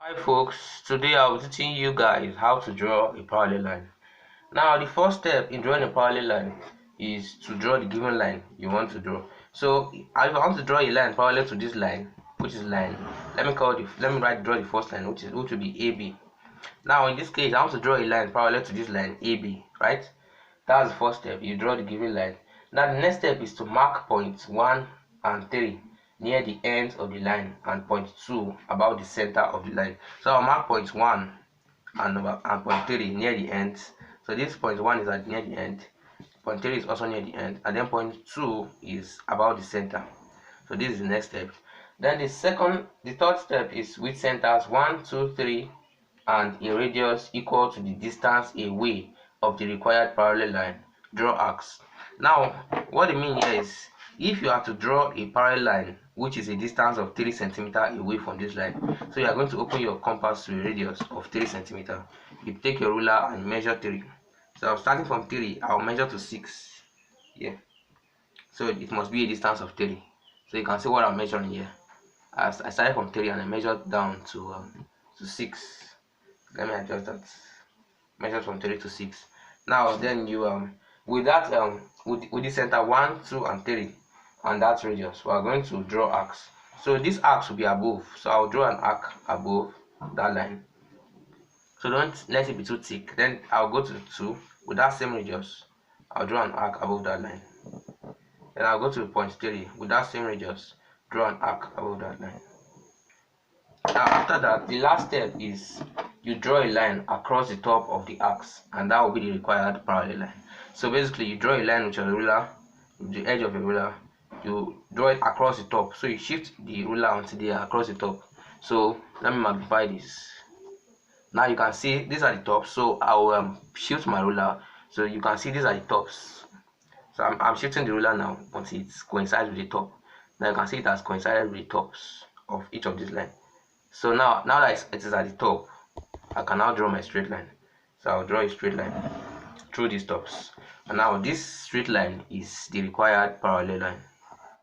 Hi folks, today I'll be teaching you guys how to draw a parallel line. Now the first step in drawing a parallel line is to draw the given line you want to draw. So if I want to draw a line parallel to this line, which is line, let me draw the first line, which will be AB. Now in this case I want to draw a line parallel to this line AB, right? That's the first step. You draw the given line. Now the next step is to mark points 1 and 3 near the ends of the line and point 2 about the center of the line. So I'll mark point 1 and point 3 near the ends. So this point 1 is near the end, point 3 is also near the end, and then point 2 is about the center. So this is the next step. Then the third step is with centers 1, 2, 3 and a radius equal to the distance away of the required parallel line. Draw arcs. Now what I mean here is, if you are to draw a parallel line which is a distance of 3 cm away from this line, so you are going to open your compass to a radius of 3 cm. You take your ruler and measure 3. So starting from 3, I'll measure to 6. Yeah, so it must be a distance of 3. So you can see what I'm measuring here. As I started from 3 and I measured down to 6. Let me adjust that. Measure from 3 to 6. Now then you with that with the center 1, 2 and 3 and that radius, we are going to draw arcs. So this arcs will be above, so I'll draw an arc above that line. So don't let it be too thick. Then I'll go to 2 with that same radius. I'll draw an arc above that line. Then I'll go to point 3 with that same radius, draw an arc above that line. Now after that, the last step is you draw a line across the top of the arcs, and that will be the required parallel line. So basically you draw a line with your ruler, with the edge of your ruler, you draw it across the top. So you shift the ruler until they are across the top. So let me magnify this. Now you can see these are the tops. So I will shift my ruler, so you can see these are the tops. So I'm shifting the ruler now until it coincides with the top. Now you can see it has coincided with the tops of each of these lines. So now that it is at the top, I can now draw my straight line. So I'll draw a straight line through these tops. And now this straight line is the required parallel line.